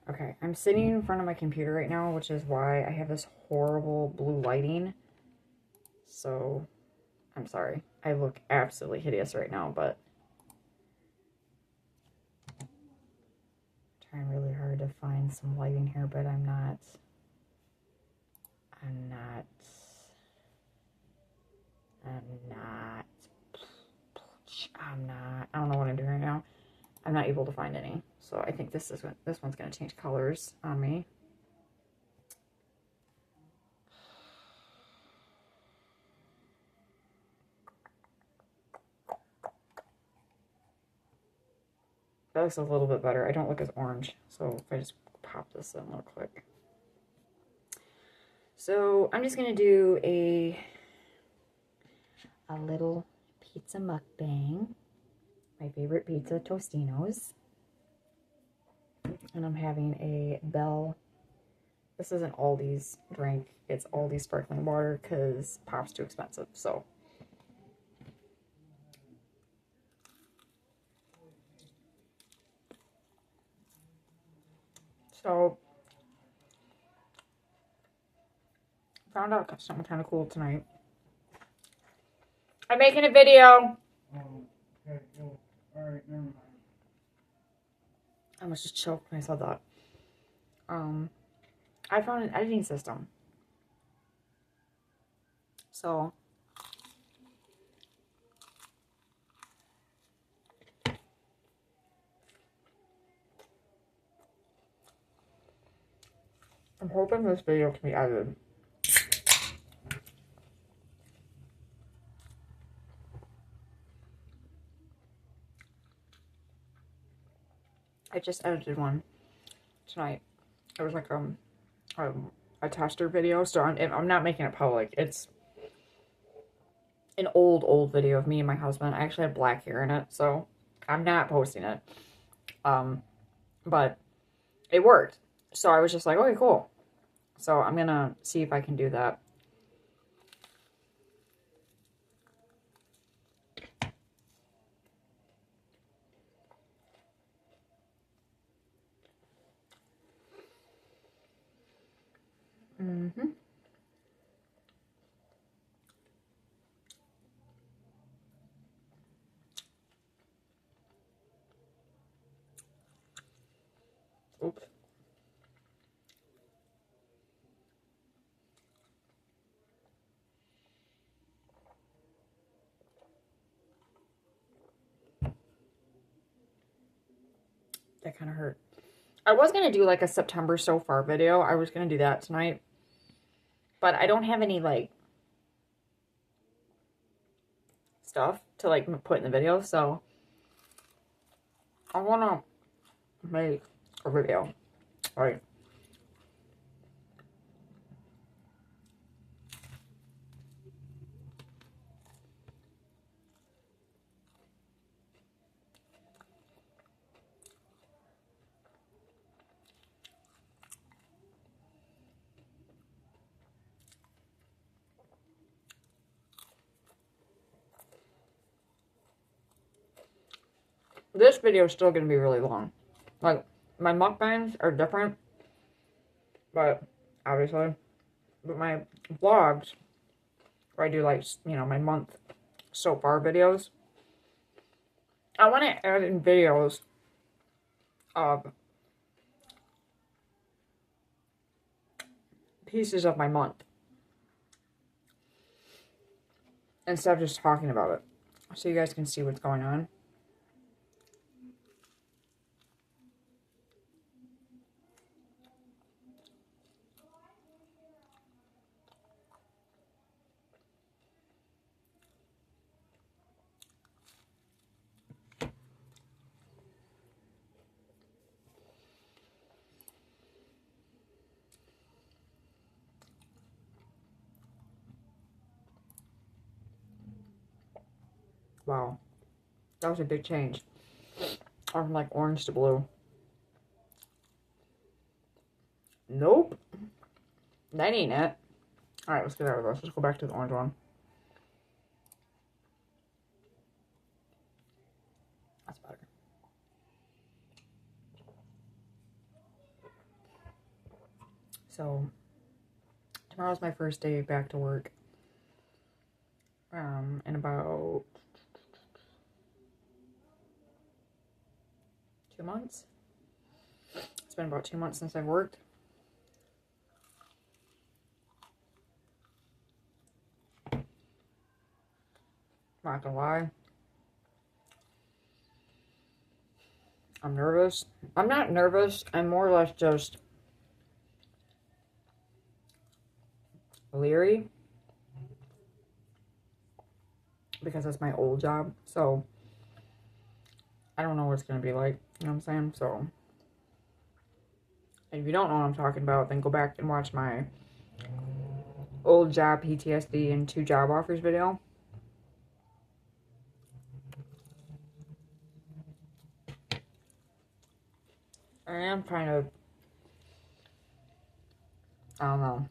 Okay, I'm sitting in front of my computer right now, which is why I have this horrible blue lighting. So, I'm sorry. I look absolutely hideous right now, but I'm trying really hard to find some lighting here, but I'm not. I'm not. I'm not. I'm not. I don't know what I'm doing right now. I'm not able to find any. So I think this one's going to change colors on me. That looks a little bit better. I don't look as orange. So if I just pop this in real quick. So I'm just going to do a little pizza mukbang. My favorite pizza, Tostinos. And I'm having a Bell. This isn't Aldi's drink. It's Aldi's sparkling water because pop's too expensive. So found out something kind of cool tonight. I'm making a video. Okay, cool. All right, never mind. I almost just choked when I saw that. I found an editing system. So I'm hoping this video can be edited. I just edited one tonight. It was like a tester video, so I'm not making it public. It's an old video of me and my husband. I actually had black hair in it, so I'm not posting it. But it worked. So I was just like, okay, cool. So I'm gonna see if I can do that. Mm-hmm. Oops. That kind of hurt. I was going to do like a September so far video. I was going to do that tonight. But I don't have any like stuff to like put in the video. So I want to make a video. Right. This video is still going to be really long. Like, my mukbangs are different. But, obviously. But my vlogs, where I do like, you know, my month so far videos. I want to add in videos of pieces of my month. Instead of just talking about it. So you guys can see what's going on. Wow. That was a big change. From like orange to blue. Nope. That ain't it. Alright, let's get out of this. Let's go back to the orange one. That's better. So tomorrow's my first day back to work. In about 2 months. It's been about 2 months since I've worked. Not gonna lie. I'm nervous. I'm not nervous. I'm more or less just leery. Because it's my old job. So, I don't know what it's going to be like. You know what I'm saying? So, if you don't know what I'm talking about, then go back and watch my old job PTSD and 2 job offers video. I am kind of, I don't know.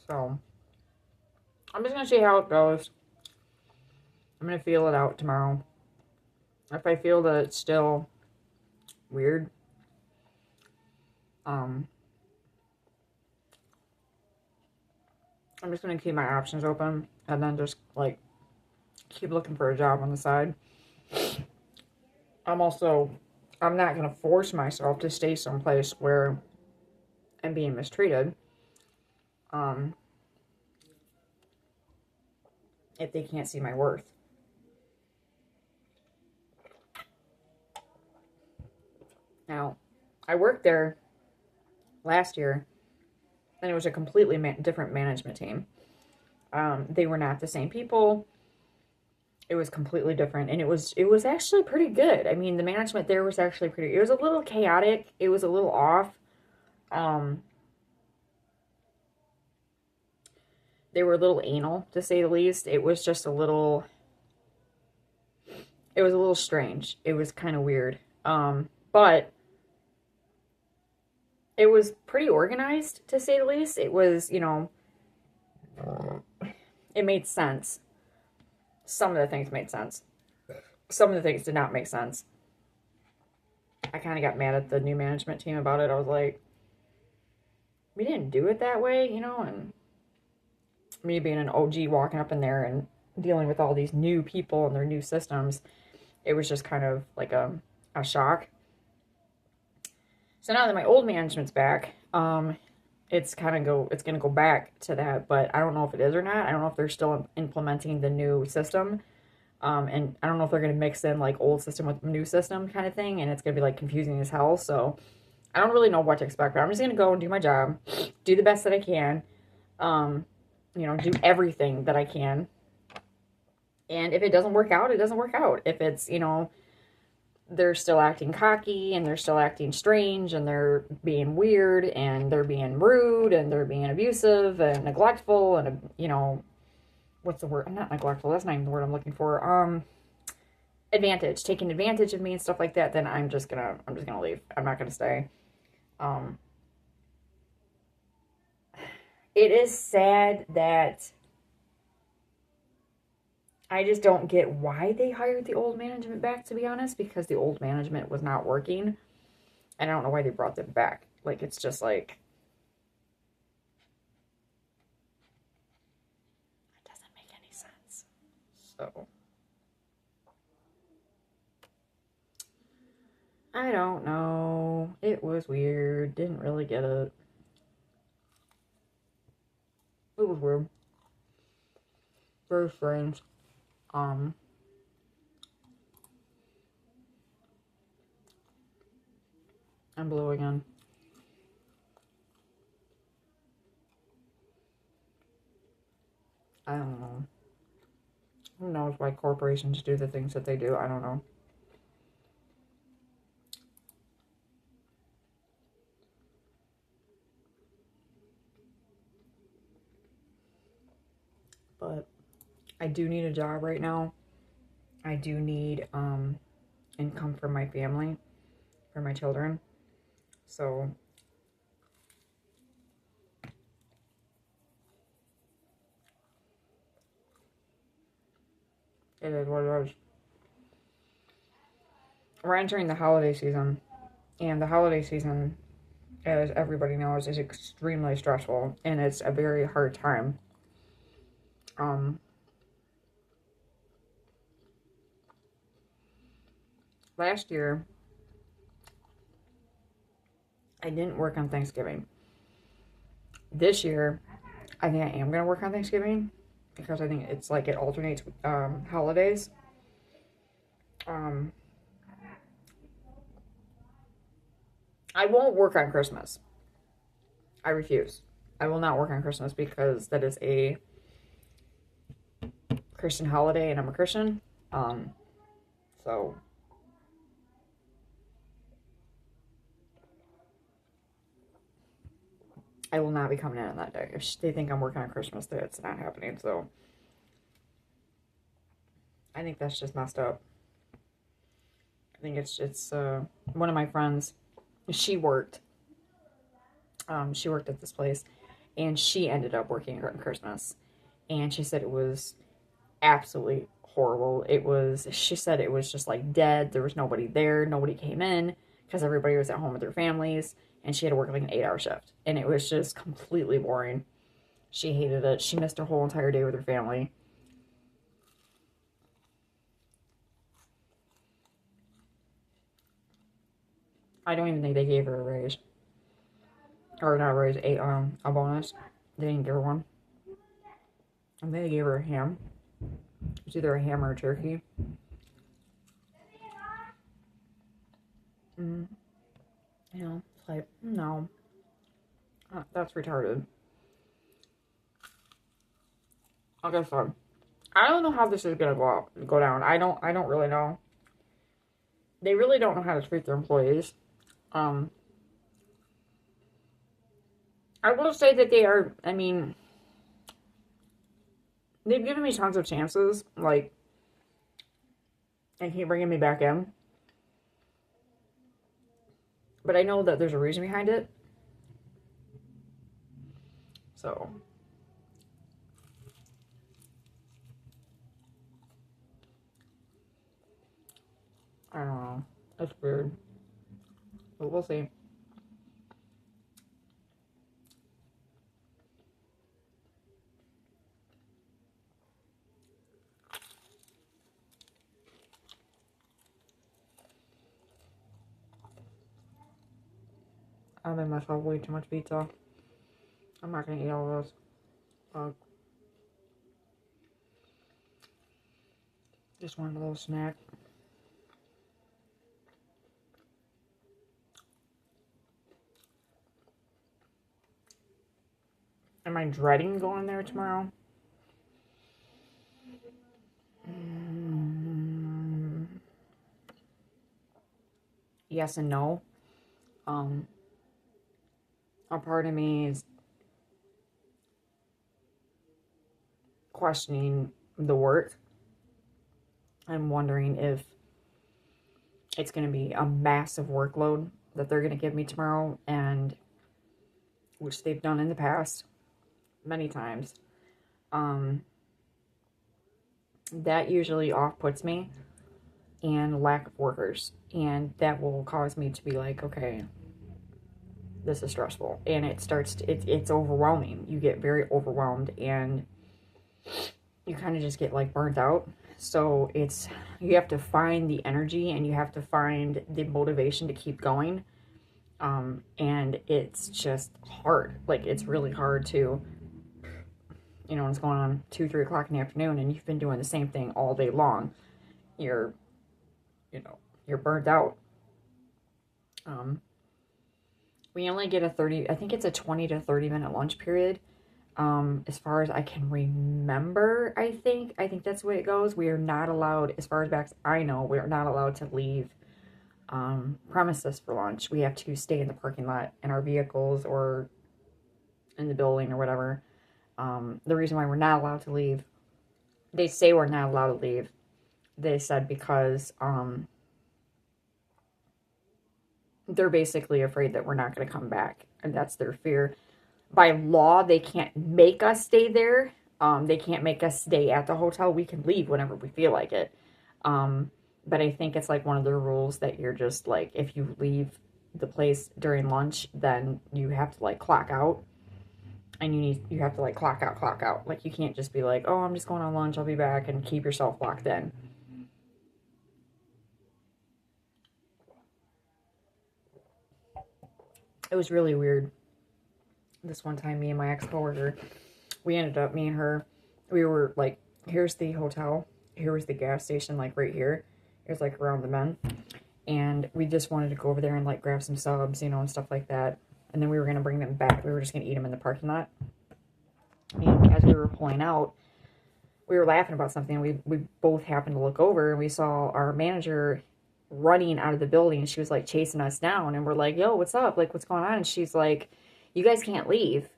So, I'm just going to see how it goes. I'm going to feel it out tomorrow. If I feel that it's still weird, I'm just going to keep my options open and then just, like, keep looking for a job on the side. I'm not going to force myself to stay someplace where I'm being mistreated. If they can't see my worth. Now, I worked there last year, and it was a completely different management team. They were not the same people. It was completely different, and it was actually pretty good. I mean, the management there was actually pretty. It was a little chaotic. It was a little off. They were a little anal, to say the least. It was just a little. It was a little strange. It was kind of weird. But it was pretty organized, to say the least. It was, you know, it made sense. Some of the things made sense. Some of the things did not make sense. I kind of got mad at the new management team about it. I was like, we didn't do it that way, you know, and me being an OG walking up in there and dealing with all these new people and their new systems, it was just kind of like a shock. So now that my old management's back, it's going to go back to that, but I don't know if it is or not. I don't know if they're still implementing the new system. And I don't know if they're going to mix in like old system with new system kind of thing, and it's going to be like confusing as hell. So I don't really know what to expect, but I'm just going to go and do my job, do the best that I can, you know, do everything that I can. And if it doesn't work out, it doesn't work out. If it's, you know, they're still acting cocky and they're still acting strange and they're being weird and they're being rude and they're being abusive and neglectful and, you know, what's the word? I'm not neglectful. That's not even the word I'm looking for. Taking advantage of me and stuff like that, then I'm just gonna leave. I'm not gonna stay. It is sad that I just don't get why they hired the old management back, to be honest, because the old management was not working. And I don't know why they brought them back. Like, it's just like, it doesn't make any sense. So, I don't know. It was weird. Didn't really get it. It was weird. Very strange. I'm blue again. I don't know. Who knows why corporations do the things that they do? I don't know. But I do need a job right now. I do need income for my family, for my children. So it is what it is. We're entering the holiday season, and the holiday season as everybody knows, is extremely stressful, and it's a very hard time. Last year, I didn't work on Thanksgiving. This year, I think I am going to work on Thanksgiving because I think it's like it alternates holidays. Um, I won't work on Christmas. I refuse. I will not work on Christmas because that is a Christian holiday and I'm a Christian. So I will not be coming in on that day. If they think I'm working on Christmas, that's not happening. So I think that's just messed up. I think it's one of my friends. She worked at this place, and she ended up working on Christmas, and she said it was absolutely horrible. She said it was just like dead. There was nobody there. Nobody came in because everybody was at home with their families, and she had to work like an 8-hour shift, and it was just completely boring. She hated it. She missed her whole entire day with her family. I don't even think they gave her a raise. Or not a raise, a bonus. They didn't give her one. I think they gave her a ham. It's either a ham or a turkey. You know, it's like, no. That's retarded. Okay, so I don't know how this is gonna go down. I don't really know. They really don't know how to treat their employees. I will say that they are, I mean, they've given me tons of chances, like, and keep bringing me back in. But I know that there's a reason behind it. So, I don't know. That's weird. But we'll see. I made myself way too much pizza. I'm not gonna eat all of this. Just one little snack. Am I dreading going there tomorrow? Yes and no. A part of me is questioning the work. I'm wondering if it's going to be a massive workload that they're going to give me tomorrow, and which they've done in the past many times. That usually off-puts me, and lack of workers, and that will cause me to be like, okay, this is stressful, and it's overwhelming. You get very overwhelmed, and you kind of just get like burnt out. So you have to find the energy, and you have to find the motivation to keep going. And it's just hard. Like, it's really hard to, when it's going on 2-3 o'clock in the afternoon and you've been doing the same thing all day long. You're burnt out. We only get I think it's a 20 to 30 minute lunch period. As far as I can remember, I think that's the way it goes. We are not allowed, as far as back as I know, we are not allowed to leave premises for lunch. We have to stay in the parking lot in our vehicles or in the building or whatever. The reason why we're not allowed to leave, they say we're not allowed to leave. They said because they're basically afraid that we're not going to come back, and that's their fear. By law, they can't make us stay there. They can't make us stay at the hotel. We can leave whenever we feel like it. But I think it's like one of their rules that you're just like, if you leave the place during lunch, then you have to like clock out, and you have to like clock out. Like you can't just be like, oh, I'm just going on lunch, I'll be back, and keep yourself locked in. It was really weird. This one time, me and my ex-coworker, we ended up, me and her, we were like, here's the hotel, here was the gas station, like right here. It was like around the men. And we just wanted to go over there and like grab some subs, you know, and stuff like that. And then we were going to bring them back. We were just going to eat them in the parking lot. And as we were pulling out, we were laughing about something. We both happened to look over, and we saw our manager running out of the building. She was like chasing us down, and we're like, yo, what's up? Like, what's going on? And she's like, you guys can't leave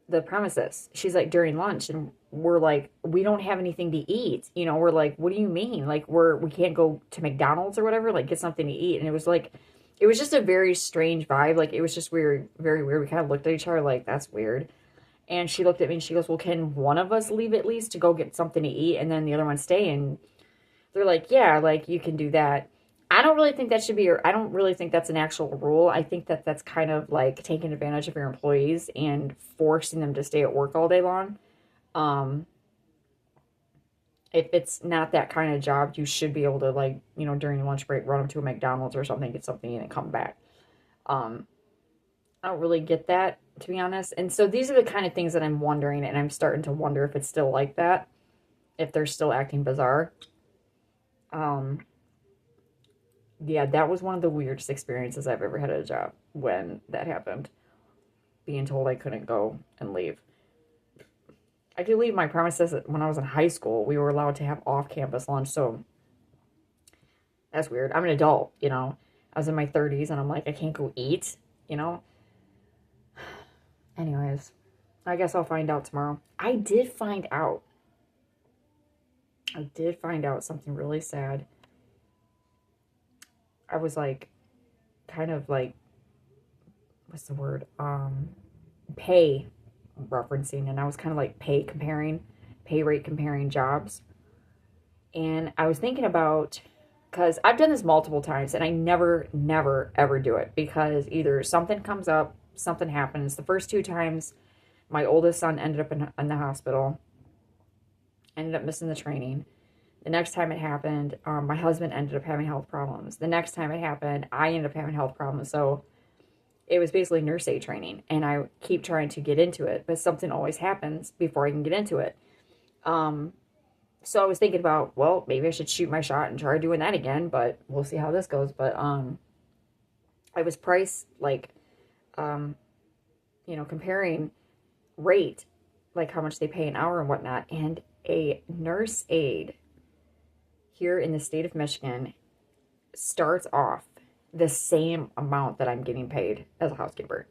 the premises. She's like, during lunch. And we're like, we don't have anything to eat. You know, we're like, what do you mean? Like, we can't go to McDonald's or whatever, like get something to eat. And it was like, it was just a very strange vibe. Like, it was just weird, very weird. We kind of looked at each other like, that's weird. And she looked at me and she goes, well, can one of us leave at least to go get something to eat and then the other one stay? And they're like, yeah, like you can do that. I don't really think that should be, or I don't really think that's an actual rule. I think that that's kind of like taking advantage of your employees and forcing them to stay at work all day long. If it's not that kind of job, you should be able to, like, you know, during your lunch break, run them to a McDonald's or something, get something in and come back. I don't really get that, to be honest. And so these are the kind of things that I'm wondering, and I'm starting to wonder if it's still like that, if they're still acting bizarre. Yeah, that was one of the weirdest experiences I've ever had at a job when that happened. Being told I couldn't go and leave. I could leave my premises when I was in high school. We were allowed to have off-campus lunch, so that's weird. I'm an adult, you know. I was in my 30s, and I'm like, I can't go eat, you know. Anyways, I guess I'll find out tomorrow. I did find out something really sad. I was like, kind of like, what's the word? Pay referencing, and I was kind of like pay rate comparing jobs. And I was thinking about, because I've done this multiple times, and I never, ever do it, because either something comes up, something happens. The first 2 times, my oldest son ended up in the hospital, ended up missing the training. The next time it happened, my husband ended up having health problems. The next time it happened, I ended up having health problems. So it was basically nurse aid training, and I keep trying to get into it, but something always happens before I can get into it. So I was thinking about, well, maybe I should shoot my shot and try doing that again, but we'll see how this goes. But I was priced, like, you know, comparing rate, like how much they pay an hour and whatnot, and a nurse aide here in the state of Michigan starts off the same amount that I'm getting paid as a housekeeper.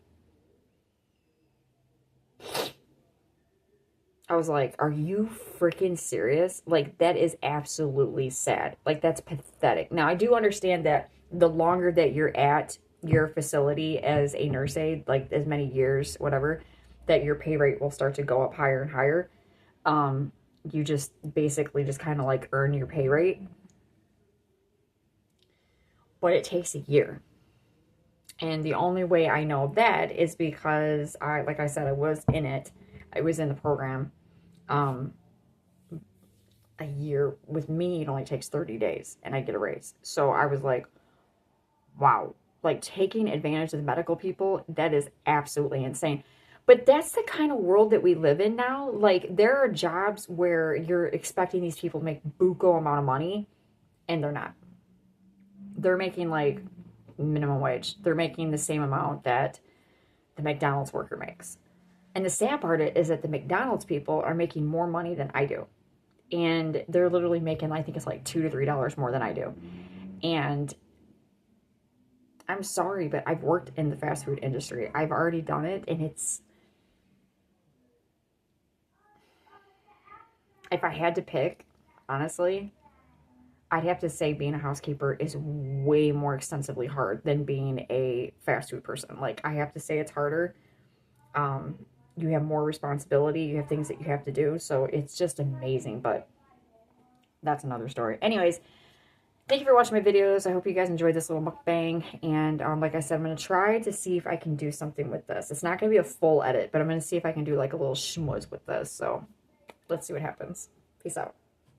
I was like, are you freaking serious? Like, that is absolutely sad. Like, that's pathetic. Now, I do understand that the longer that you're at your facility as a nurse aide, like as many years, whatever, that your pay rate will start to go up higher and higher. You just basically just kind of like earn your pay rate. But it takes a year. And the only way I know that is because like I said, I was in it. I was in the program. A year with me, it only takes 30 days and I get a raise. So I was like, wow, like taking advantage of the medical people, that is absolutely insane. But that's the kind of world that we live in now. Like, there are jobs where you're expecting these people to make buku amount of money, and they're not. They're making like minimum wage. They're making the same amount that the McDonald's worker makes. And the sad part is that the McDonald's people are making more money than I do. And they're literally making, I think it's like $2 to $3 more than I do. And I'm sorry, but I've worked in the fast food industry. I've already done it, and it's, if I had to pick, honestly, I'd have to say being a housekeeper is way more extensively hard than being a fast food person. Like, I have to say it's harder. You have more responsibility. You have things that you have to do. So it's just amazing, but that's another story. Anyways, thank you for watching my videos. I hope you guys enjoyed this little mukbang. And like I said, I'm going to try to see if I can do something with this. It's not going to be a full edit, but I'm going to see if I can do like a little schmooze with this. So let's see what happens. Peace out.